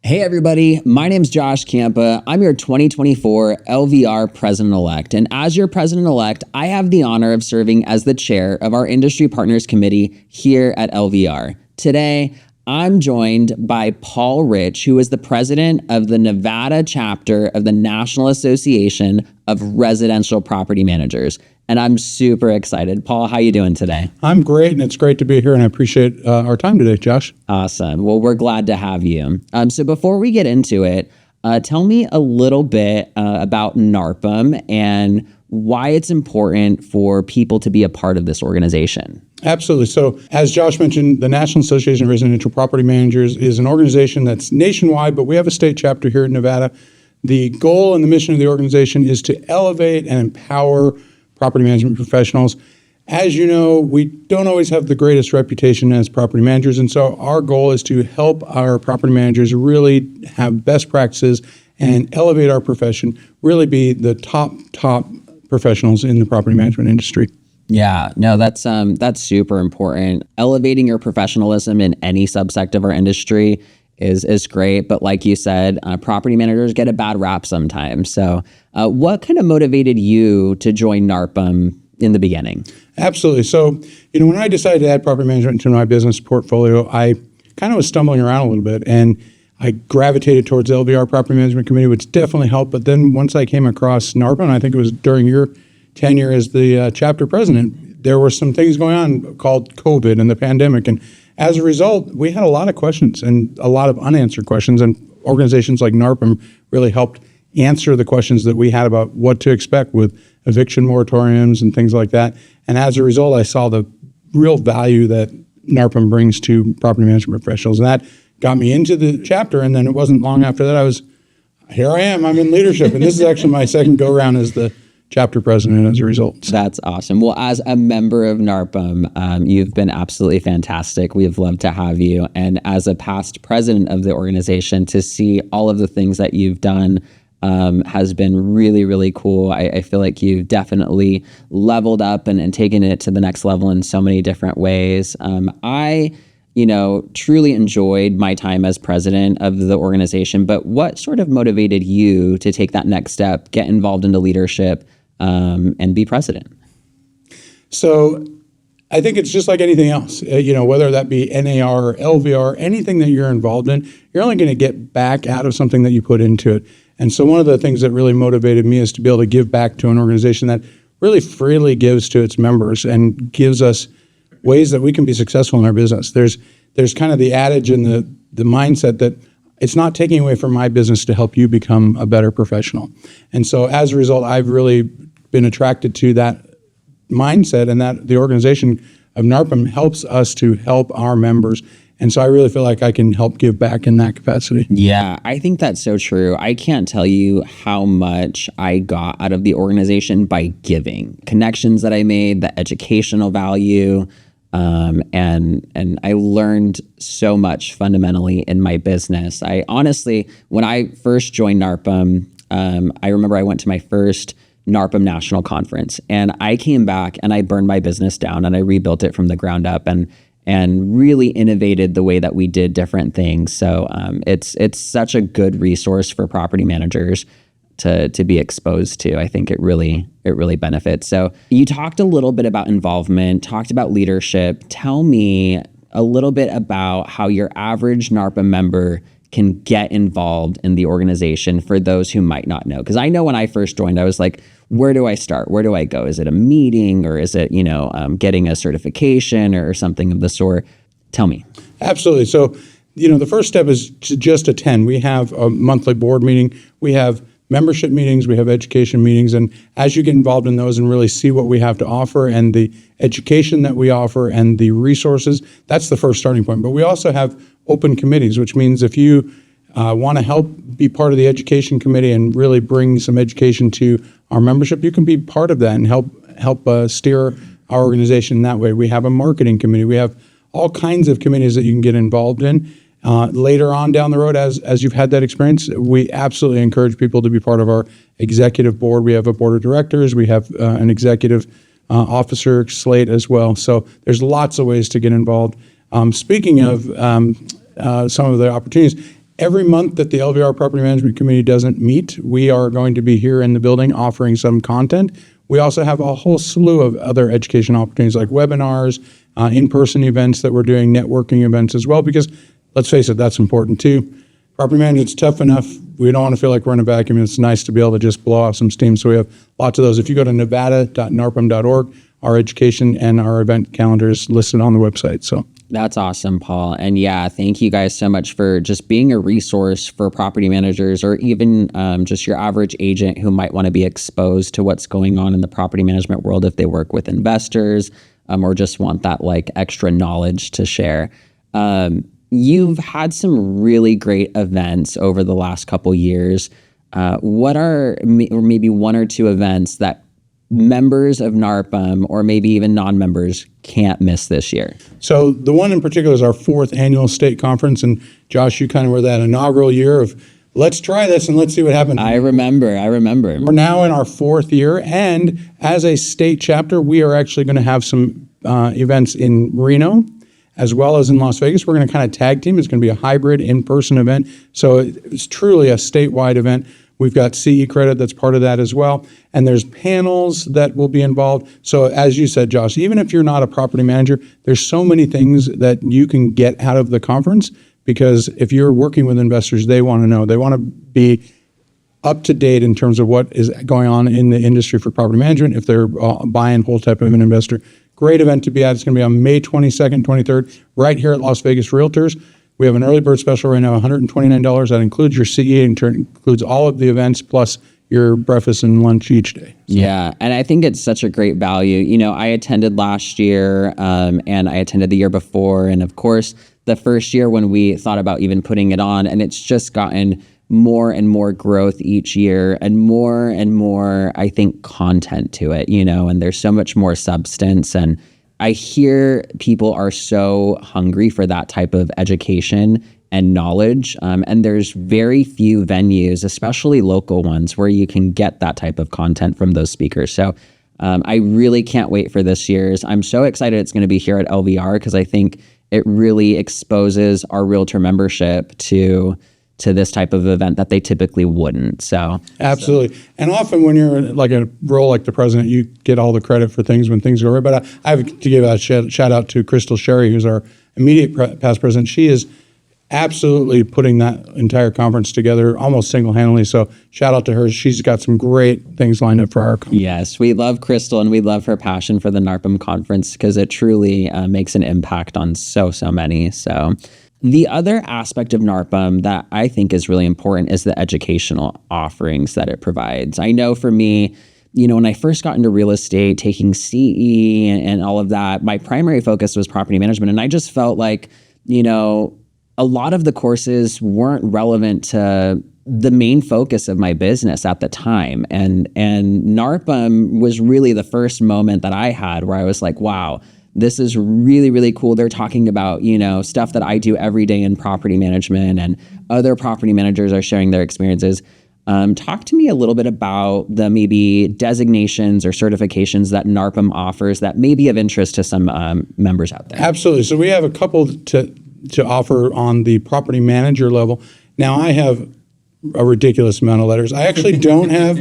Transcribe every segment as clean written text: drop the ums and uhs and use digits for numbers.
Hey everybody, my name's Josh Campa. I'm your 2024 LVR President-elect, and as your President-elect, I have the honor of serving as the chair of our Industry Partners Committee here at LVR. Today, I'm joined by Paul Rich, who is the president of the Nevada chapter of the National Association of Residential Property Managers. And I'm super excited. Paul, how you doing today? I'm great, and it's great to be here, and I appreciate our time today, Josh. Awesome. Well, we're glad to have you. So before we get into it, tell me a little bit about NARPM and why it's important for people to be a part of this organization. Absolutely. So as Josh mentioned, the National Association of Residential Property Managers is an organization that's nationwide, but we have a state chapter here in Nevada. The goal and the mission of the organization is to elevate and empower property management professionals. As you know, we don't always have the greatest reputation as property managers, and so our goal is to help our property managers really have best practices and elevate our profession, really be the top professionals in the property management industry. Yeah, no, that's super important. Elevating your professionalism in any subsect of our industry is great, but like you said, property managers get a bad rap sometimes. So what kind of motivated you to join NARPM in the beginning? Absolutely. So, when I decided to add property management to my business portfolio, I kind of was stumbling around a little bit, and I gravitated towards the LVR Property Management Committee, which definitely helped. But then once I came across NARPM, I think it was during your tenure as the chapter president, there were some things going on called COVID and the pandemic. And as a result, we had a lot of questions and a lot of unanswered questions. And organizations like NARPM really helped answer the questions that we had about what to expect with eviction moratoriums and things like that. And as a result, I saw the real value that NARPM brings to property management professionals. And that got me into the chapter. And then it wasn't long after that, here I am, I'm in leadership. And this is actually my second go-around as the chapter president as a result. That's awesome. Well, as a member of NARPM, you've been absolutely fantastic. We've loved to have you. And as a past president of the organization, to see all of the things that you've done has been really, really cool. I feel like you've definitely leveled up and taken it to the next level in so many different ways. I truly enjoyed my time as president of the organization, but what sort of motivated you to take that next step, get involved into leadership, and be president? So I think it's just like anything else, whether that be NAR or LVR, anything that you're involved in, you're only going to get back out of something that you put into it. And so one of the things that really motivated me is to be able to give back to an organization that really freely gives to its members and gives us ways that we can be successful in our business. There's kind of the adage and the mindset that it's not taking away from my business to help you become a better professional. And so as a result, I've really been attracted to that mindset, and that the organization of NARPM helps us to help our members. And so I really feel like I can help give back in that capacity. Yeah, I think that's so true. I can't tell you how much I got out of the organization by giving. Connections that I made, the educational value, and I learned so much fundamentally in my business. I honestly, when I first joined NARPM, I remember I went to my first NARPM National Conference, and I came back and I burned my business down and I rebuilt it from the ground up and really innovated the way that we did different things. So it's such a good resource for property managers to be exposed to. I think it really benefits. So you talked a little bit about involvement, talked about leadership. Tell me a little bit about how your average NARPM member can get involved in the organization for those who might not know. Because I know when I first joined, I was like, where do I start? Where do I go? Is it a meeting, or is it, getting a certification or something of the sort? Tell me. Absolutely. So, the first step is to just attend. We have a monthly board meeting. We have membership meetings. We have education meetings. And as you get involved in those and really see what we have to offer and the education that we offer and the resources, that's the first starting point. But we also have open committees, which means if you want to help be part of the education committee and really bring some education to our membership, you can be part of that and help steer our organization that way. We have a marketing committee. We have all kinds of committees that you can get involved in. Later on down the road, as you've had that experience, we absolutely encourage people to be part of our executive board. We have a board of directors. We have an executive officer slate as well. So there's lots of ways to get involved. Speaking of some of the opportunities, Every month that the LVR Property Management Committee doesn't meet, we are going to be here in the building offering some content. We also have a whole slew of other education opportunities like webinars, in-person events that we're doing, networking events as well, because let's face it, that's important too. Property management's tough enough. We don't want to feel like we're in a vacuum. It's nice to be able to just blow off some steam. So we have lots of those. If you go to nevada.narpm.org, our education and our event calendar is listed on the website. So that's awesome, Paul. And yeah, thank you guys so much for just being a resource for property managers or even just your average agent who might want to be exposed to what's going on in the property management world if they work with investors or just want that like extra knowledge to share. You've had some really great events over the last couple years. What are maybe one or two events that members of NARPM or maybe even non-members can't miss this year? So the one in particular is our 4th annual state conference. And Josh, you kind of were that inaugural year of let's try this and let's see what happens. I remember. We're now in our 4th year. And as a state chapter, we are actually going to have some events in Reno as well as in Las Vegas. We're going to kind of tag team. It's going to be a hybrid in-person event. So it's truly a statewide event. We've got CE credit that's part of that as well. And there's panels that will be involved. So as you said, Josh, even if you're not a property manager, there's so many things that you can get out of the conference, because if you're working with investors, they want to know. They want to be up to date in terms of what is going on in the industry for property management if they're a buy and hold type of an investor. Great event to be at. It's going to be on May 22nd, 23rd, right here at Las Vegas Realtors. We have an early bird special right now, $129. That includes your CE, includes all of the events plus your breakfast and lunch each day. So. Yeah, and I think it's such a great value. You know, I attended last year and I attended the year before. And of course, the first year when we thought about even putting it on, and it's just gotten more and more growth each year and more, I think, content to it, you know, and there's so much more substance. And I hear people are so hungry for that type of education and knowledge. And there's very few venues, especially local ones, where you can get that type of content from those speakers. So I really can't wait for this year's. I'm so excited it's going to be here at LVR because I think it really exposes our realtor membership to this type of event that they typically wouldn't. So absolutely. And often when you're in like a role like the president, you get all the credit for things when things go right. But I have to give a shout out to Crystal Sherry, who's our immediate past president. She is absolutely putting that entire conference together almost single-handedly. So shout out to her. She's got some great things lined up for our conference. Yes, we love Crystal and we love her passion for the NARPM conference because it truly makes an impact on so many. So the other aspect of NARPM that I think is really important is the educational offerings that it provides. I know for me, you know, when I first got into real estate, taking CE and all of that, my primary focus was property management. And I just felt like, you know, a lot of the courses weren't relevant to the main focus of my business at the time. And NARPM was really the first moment that I had where I was like, wow, this is really, really cool. They're talking about, you know, stuff that I do every day in property management, and other property managers are sharing their experiences. Talk to me a little bit about the maybe designations or certifications that NARPM offers that may be of interest to some members out there. Absolutely. So we have a couple to offer on the property manager level. Now I have a ridiculous amount of letters. I actually don't have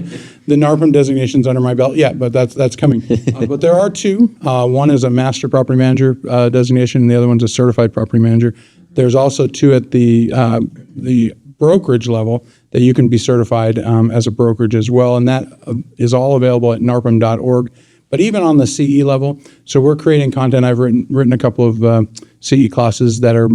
the NARPM designations under my belt yet, but that's coming. But there are two. One is a master property manager designation, and the other one's a certified property manager. There's also two at the brokerage level that you can be certified as a brokerage as well, and that is all available at narpm.org. But even on the CE level, so we're creating content. I've written a couple of CE classes that are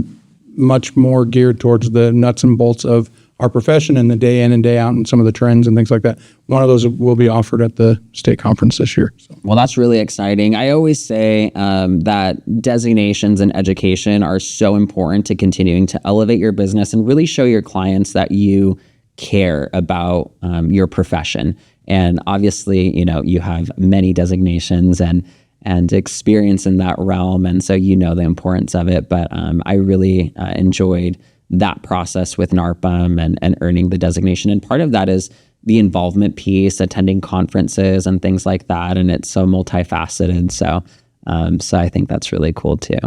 much more geared towards the nuts and bolts of our profession and the day in and day out and some of the trends and things like that. One of those will be offered at the state conference this year. So. Well, that's really exciting. I always say that designations and education are so important to continuing to elevate your business and really show your clients that you care about your profession. And obviously, you know, you have many designations and experience in that realm. And so you know the importance of it. But I really enjoyed that process with NARPM and earning the designation. And part of that is the involvement piece, attending conferences and things like that. And it's so multifaceted. So I think that's really cool too.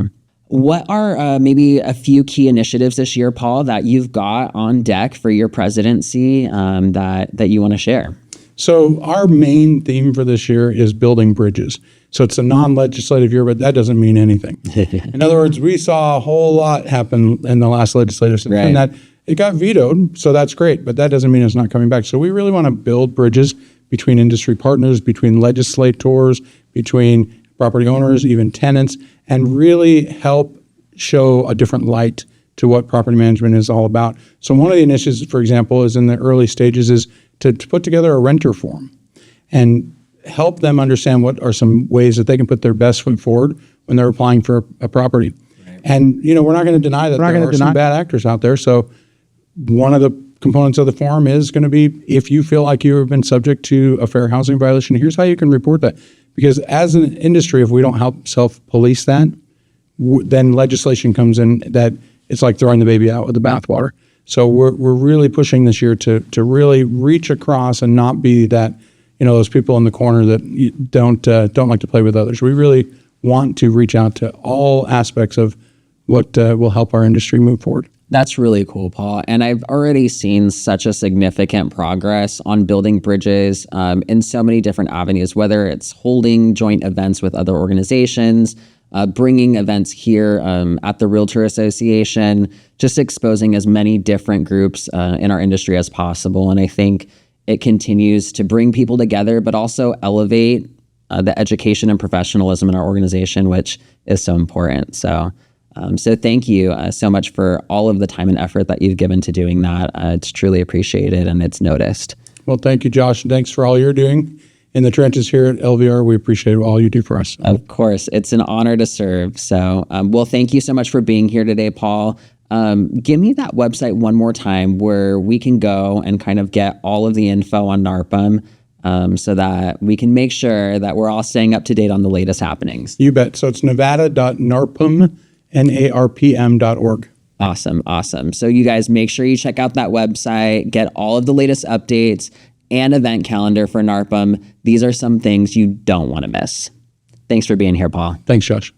What are maybe a few key initiatives this year, Paul, that you've got on deck for your presidency that you want to share? So our main theme for this year is building bridges. So it's a non-legislative year, but that doesn't mean anything. In other words, we saw a whole lot happen in the last legislative session, Right. that it got vetoed, so that's great, but that doesn't mean it's not coming back. So we really want to build bridges between industry partners, between legislators, between property owners, even tenants, and really help show a different light to what property management is all about. So one of the initiatives, for example, is in the early stages is to put together a renter forum and help them understand what are some ways that they can put their best foot forward when they're applying for a property. Right. And, we're not going to deny that there are some bad actors out there. So one of the components of the forum is going to be, if you feel like you have been subject to a fair housing violation, here's how you can report that. Because as an industry, if we don't help self-police that, then legislation comes in that it's like throwing the baby out with the bathwater. So we're really pushing this year to really reach across and not be that, those people in the corner that don't like to play with others. We really want to reach out to all aspects of what will help our industry move forward. That's really cool, Paul. And I've already seen such a significant progress on building bridges in so many different avenues, whether it's holding joint events with other organizations, bringing events here at the Realtor Association, just exposing as many different groups in our industry as possible. And I think it continues to bring people together, but also elevate the education and professionalism in our organization, which is so important. So thank you so much for all of the time and effort that you've given to doing that. It's truly appreciated and it's noticed. Well, thank you, Josh. Thanks for all you're doing in the trenches here at LVR. We appreciate all you do for us. Of course. It's an honor to serve. So, thank you so much for being here today, Paul. Give me that website one more time where we can go and kind of get all of the info on NARPM so that we can make sure that we're all staying up to date on the latest happenings. You bet. So it's nevada.narpm, NARPM.org. Awesome. So you guys make sure you check out that website, get all of the latest updates and event calendar for NARPM. These are some things you don't want to miss. Thanks for being here, Paul. Thanks, Josh.